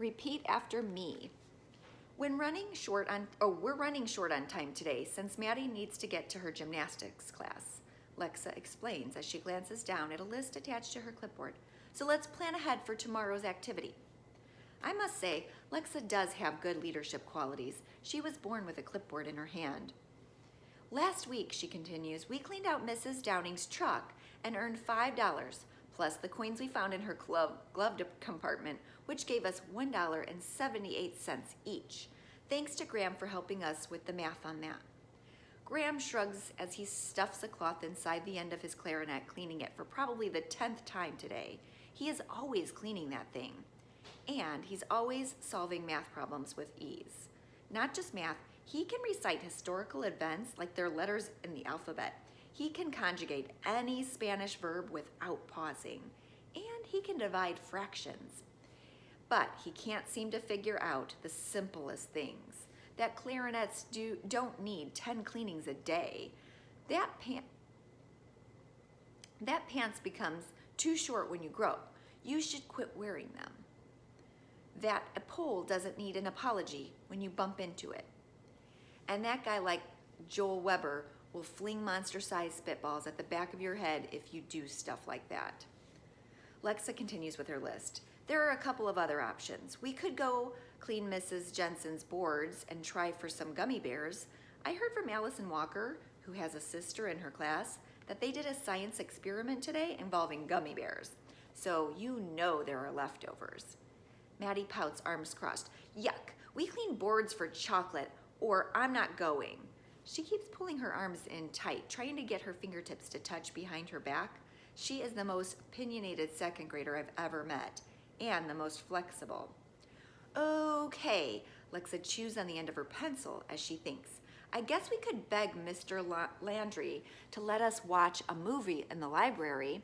Repeat after me. We're running short on time today since Maddie needs to get to her gymnastics class. Lexa explains as she glances down at a list attached to her clipboard. So let's plan ahead for tomorrow's activity. I must say, Lexa does have good leadership qualities. She was born with a clipboard in her hand. Last week, she continues, we cleaned out Mrs. Downing's truck and earned $5, plus the coins we found in her glove compartment, which gave us $1.78 each. Thanks to Graham for helping us with the math on that. Graham shrugs as he stuffs a cloth inside the end of his clarinet, cleaning it for probably the 10th time today. He is always cleaning that thing. And he's always solving math problems with ease. Not just math, he can recite historical events like their letters in the alphabet. He can conjugate any Spanish verb without pausing. And he can divide fractions. But he can't seem to figure out the simplest things. That clarinets don't need 10 cleanings a day. That pants becomes too short when you grow. You should quit wearing them. That a pole doesn't need an apology when you bump into it. And that guy like Joel Weber will fling monster-sized spitballs at the back of your head if you do stuff like that. Lexa continues with her list. There are a couple of other options. We could go clean Mrs. Jensen's boards and try for some gummy bears. I heard from Allison Walker, who has a sister in her class, that they did a science experiment today involving gummy bears. So you know there are leftovers. Maddie pouts, arms crossed. Yuck, we clean boards for chocolate, or I'm not going. She keeps pulling her arms in tight, trying to get her fingertips to touch behind her back. She is the most opinionated second grader I've ever met, and the most flexible. Okay, Lexa chews on the end of her pencil as she thinks. I guess we could beg Mr. Landry to let us watch a movie in the library,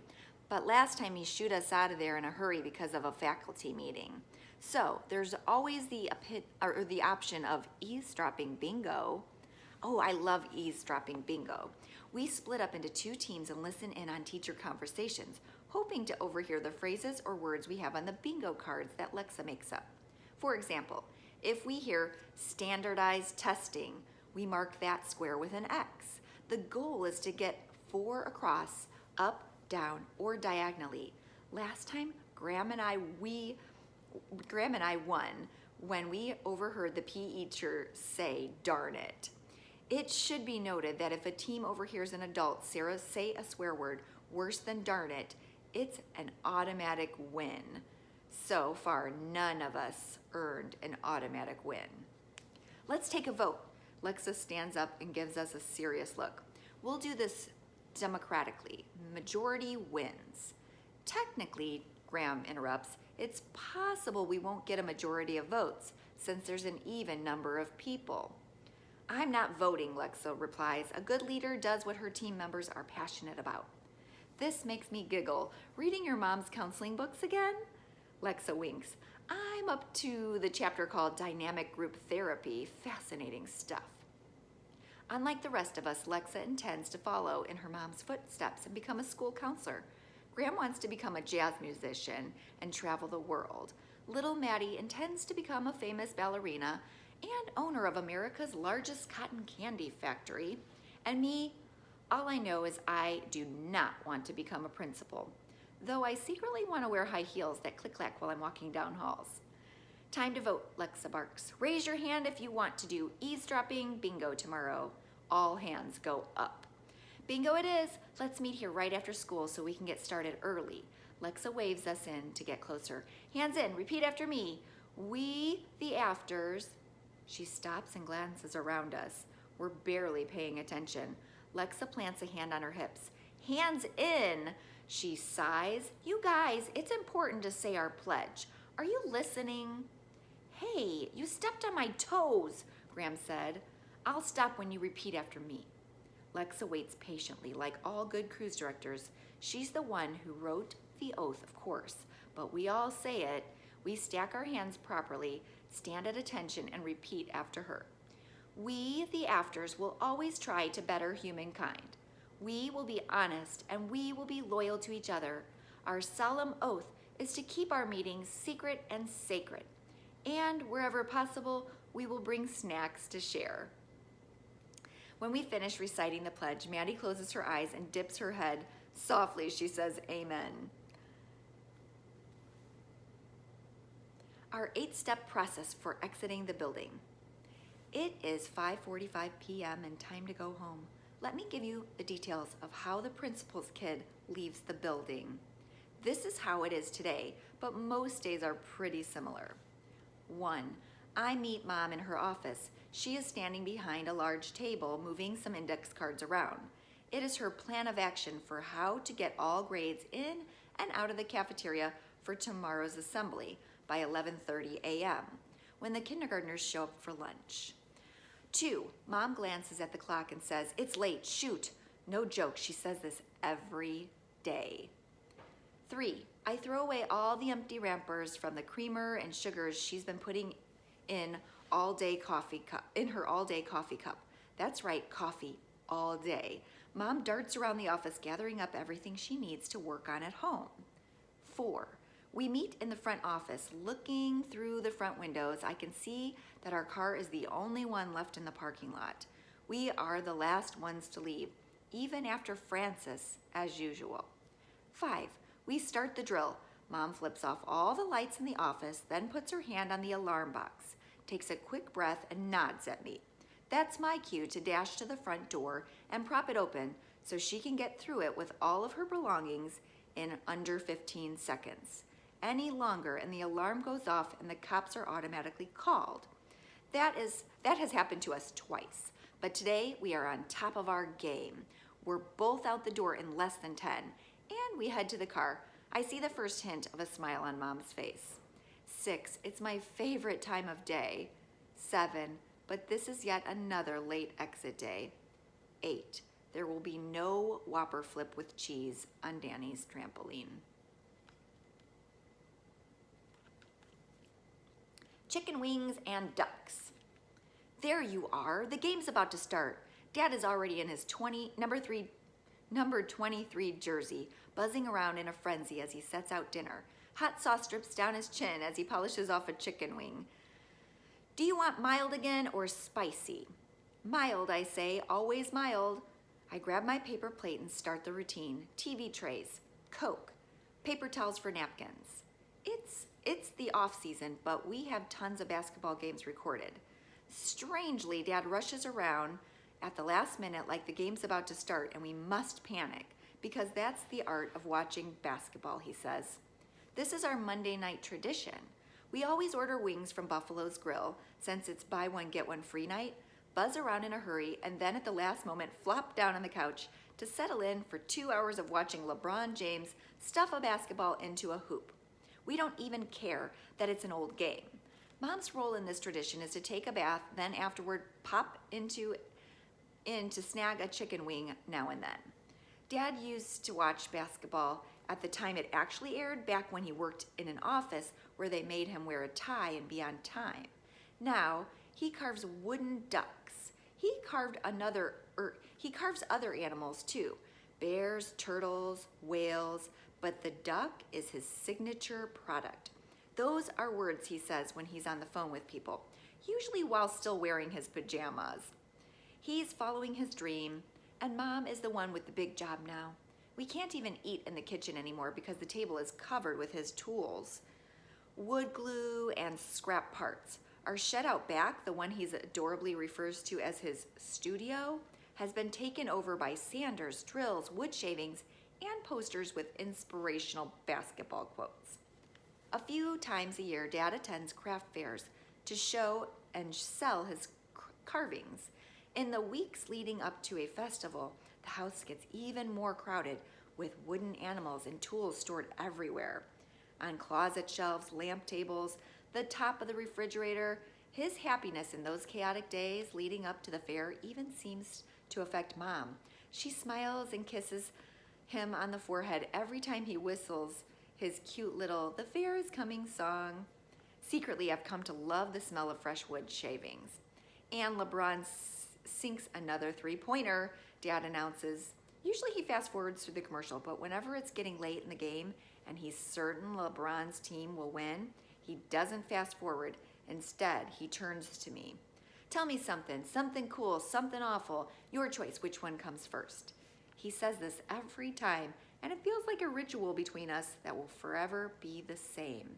but last time he shooed us out of there in a hurry because of a faculty meeting. So there's always the option of eavesdropping bingo. Oh, I love eavesdropping bingo. We split up into 2 teams and listen in on teacher conversations, hoping to overhear the phrases or words we have on the bingo cards that Lexa makes up. For example, if we hear standardized testing, we mark that square with an X. The goal is to get 4 across, up, down, or diagonally. Last time, Graham and I won when we overheard the PE teacher say, darn it. It should be noted that if a team overhears an adult say a swear word worse than darn it, it's an automatic win. So far, none of us earned an automatic win. Let's take a vote. Lexa stands up and gives us a serious look. We'll do this democratically. Majority wins. Technically, Graham interrupts, it's possible we won't get a majority of votes since there's an even number of people. I'm not voting, Lexa replies. A good leader does what her team members are passionate about. This makes me giggle. Reading your mom's counseling books again? Lexa winks. I'm up to the chapter called Dynamic Group Therapy. Fascinating stuff. Unlike the rest of us, Lexa intends to follow in her mom's footsteps and become a school counselor. Graham wants to become a jazz musician and travel the world. Little Maddie intends to become a famous ballerina and owner of America's largest cotton candy factory. And me, all I know is I do not want to become a principal, though I secretly want to wear high heels that click-clack while I'm walking down halls. Time to vote, Lexa barks. Raise your hand if you want to do eavesdropping bingo tomorrow. All hands go up. Bingo it is. Let's meet here right after school so we can get started early. Lexa waves us in to get closer. Hands in, repeat after me. We, the afters. She stops and glances around us. We're barely paying attention. Lexa plants a hand on her hips. Hands in, she sighs. You guys, it's important to say our pledge. Are you listening? Hey, you stepped on my toes, Graham said. I'll stop when you repeat after me. Lexa waits patiently. Like all good cruise directors, she's the one who wrote the oath, of course, but we all say it. We stack our hands properly, stand at attention, and repeat after her. We, the afters, will always try to better humankind. We will be honest and we will be loyal to each other. Our solemn oath is to keep our meetings secret and sacred. And wherever possible, we will bring snacks to share. When we finish reciting the pledge, Maddie closes her eyes and dips her head. Softly, she says, Amen. Our 8-step process for exiting the building. It is 5:45 p.m. and time to go home. Let me give you the details of how the principal's kid leaves the building. This is how it is today, but most days are pretty similar. 1. I meet Mom in her office. She is standing behind a large table, moving some index cards around. It is her plan of action for how to get all grades in and out of the cafeteria for tomorrow's assembly by 11:30 a.m., when the kindergartners show up for lunch. 2. Mom glances at the clock and says, It's late, shoot. No joke, she says this every day. 3. I throw away all the empty wrappers from the creamer and sugars she's been putting in her all-day coffee cup. That's right, coffee all day. Mom darts around the office gathering up everything she needs to work on at home. 4. We meet in the front office. Looking through the front windows, I can see that our car is the only one left in the parking lot. We are the last ones to leave, even after Francis, as usual. 5. We start the drill. Mom flips off all the lights in the office, then puts her hand on the alarm box, takes a quick breath, and nods at me. That's my cue to dash to the front door and prop it open so she can get through it with all of her belongings in under 15 seconds. Any longer and the alarm goes off and the cops are automatically called. That has happened to us twice, but today we are on top of our game. We're both out the door in less than 10, and we head to the car. I see the first hint of a smile on Mom's face. 6, it's my favorite time of day. 7, but this is yet another late exit day. 8, there will be no Whopper flip with cheese on Danny's trampoline. Chicken wings and ducks. There you are. The game's about to start. Dad is already in his number 23 jersey, buzzing around in a frenzy as he sets out dinner. Hot sauce drips down his chin as he polishes off a chicken wing. Do you want mild again or spicy? Mild, I say, always mild. I grab my paper plate and start the routine. TV trays, Coke, paper towels for napkins. It's the off season, but we have tons of basketball games recorded. Strangely, Dad rushes around at the last minute like the game's about to start and we must panic because that's the art of watching basketball, he says. This is our Monday night tradition. We always order wings from Buffalo's Grill since it's buy one get one free night, buzz around in a hurry, and then at the last moment flop down on the couch to settle in for 2 hours of watching LeBron James stuff a basketball into a hoop. We don't even care that it's an old game. Mom's role in this tradition is to take a bath, then afterward pop in to snag a chicken wing now and then. Dad used to watch basketball at the time it actually aired, back when he worked in an office where they made him wear a tie and be on time. Now, he carves wooden ducks. He carves other animals too. Bears, turtles, whales, but the duck is his signature product. Those are words he says when he's on the phone with people, usually while still wearing his pajamas. He's following his dream, and Mom is the one with the big job now. We can't even eat in the kitchen anymore because the table is covered with his tools. Wood glue and scrap parts. Our shed out back, the one he adorably refers to as his studio, has been taken over by sanders, drills, wood shavings, and posters with inspirational basketball quotes. A few times a year, Dad attends craft fairs to show and sell his carvings. In the weeks leading up to a festival, the house gets even more crowded with wooden animals and tools stored everywhere. On closet shelves, lamp tables, the top of the refrigerator, his happiness in those chaotic days leading up to the fair even seems to affect Mom. She smiles and kisses him on the forehead every time he whistles his cute little "The Fair is Coming" song. Secretly, I've come to love the smell of fresh wood shavings. And LeBron sinks another three-pointer, Dad announces. Usually he fast forwards through the commercial, but whenever it's getting late in the game and he's certain LeBron's team will win, He doesn't fast forward. Instead, he turns to me. Tell me something cool, something awful. Your choice, which one comes first? He says this every time, and it feels like a ritual between us that will forever be the same.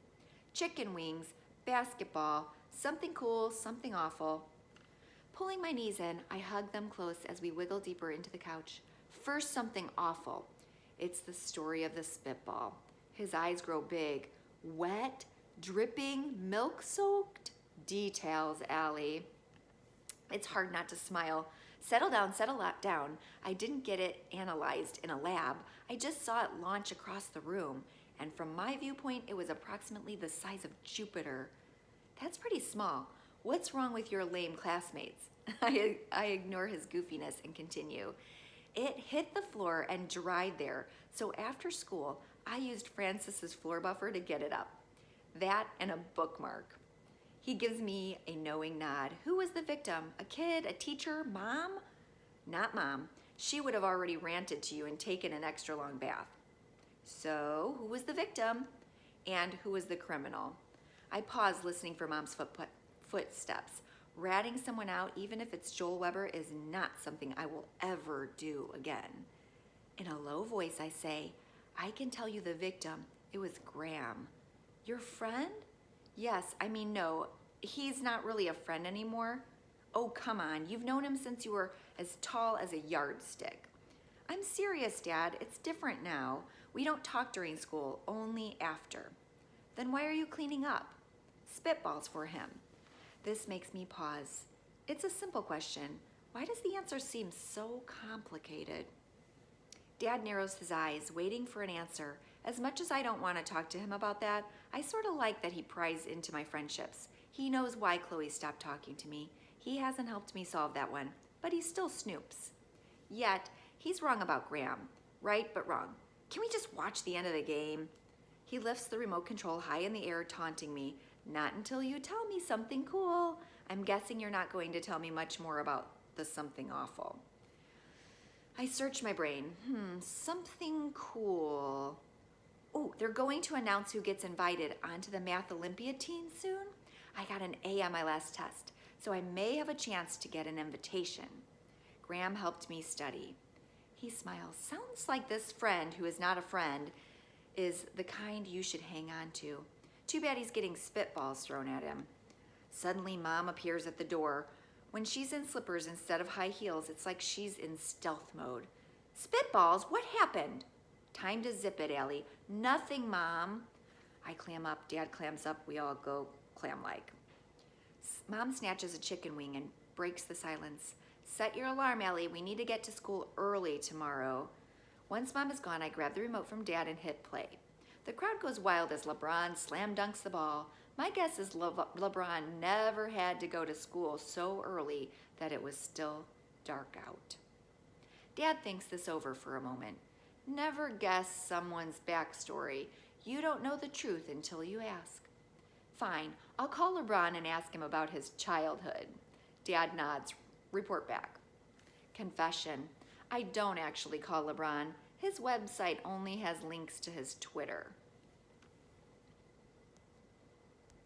Chicken wings, basketball, something cool, something awful. Pulling my knees in, I hug them close as we wiggle deeper into the couch. First, something awful. It's the story of the spitball. His eyes grow big. Wet, dripping, milk-soaked? Details, Allie. It's hard not to smile. Settle down. I didn't get it analyzed in a lab. I just saw it launch across the room. And from my viewpoint, it was approximately the size of Jupiter. That's pretty small. What's wrong with your lame classmates? I ignore his goofiness and continue. It hit the floor and dried there, so after school, I used Francis's floor buffer to get it up. That and a bookmark. He gives me a knowing nod. Who was the victim? A kid? A teacher? Mom? Not Mom. She would have already ranted to you and taken an extra long bath. So, who was the victim? And who was the criminal? I pause, listening for Mom's footsteps. Ratting someone out, even if it's Joel Weber, is not something I will ever do again. In a low voice, I say, I can tell you the victim. It was Graham. Your friend? Yes, no, he's not really a friend anymore. Oh, come on, you've known him since you were as tall as a yardstick. I'm serious, Dad, it's different now. We don't talk during school, only after. Then why are you cleaning up? Spitballs for him. This makes me pause. It's a simple question. Why does the answer seem so complicated? Dad narrows his eyes, waiting for an answer. As much as I don't want to talk to him about that, I sort of like that he pries into my friendships. He knows why Chloe stopped talking to me. He hasn't helped me solve that one, but he still snoops. Yet, he's wrong about Graham. Right, but wrong. Can we just watch the end of the game? He lifts the remote control high in the air, taunting me. Not until you tell me something cool. I'm guessing you're not going to tell me much more about the something awful. I search my brain. Something cool. Oh, they're going to announce who gets invited onto the Math Olympiad team soon. I got an A on my last test, so I may have a chance to get an invitation. Graham helped me study. He smiles. Sounds like this friend, who is not a friend, is the kind you should hang on to. Too bad he's getting spitballs thrown at him. Suddenly, Mom appears at the door. When she's in slippers instead of high heels, it's like she's in stealth mode. Spitballs? What happened? Time to zip it, Allie. Nothing, Mom. I clam up. Dad clams up. We all go clam-like. Mom snatches a chicken wing and breaks the silence. Set your alarm, Allie. We need to get to school early tomorrow. Once Mom is gone, I grab the remote from Dad and hit play. The crowd goes wild as LeBron slam dunks the ball. My guess is LeBron never had to go to school so early that it was still dark out. Dad thinks this over for a moment. Never guess someone's backstory. You don't know the truth until you ask. Fine, I'll call LeBron and ask him about his childhood. Dad nods. Report back. Confession. I don't actually call LeBron. His website only has links to his Twitter.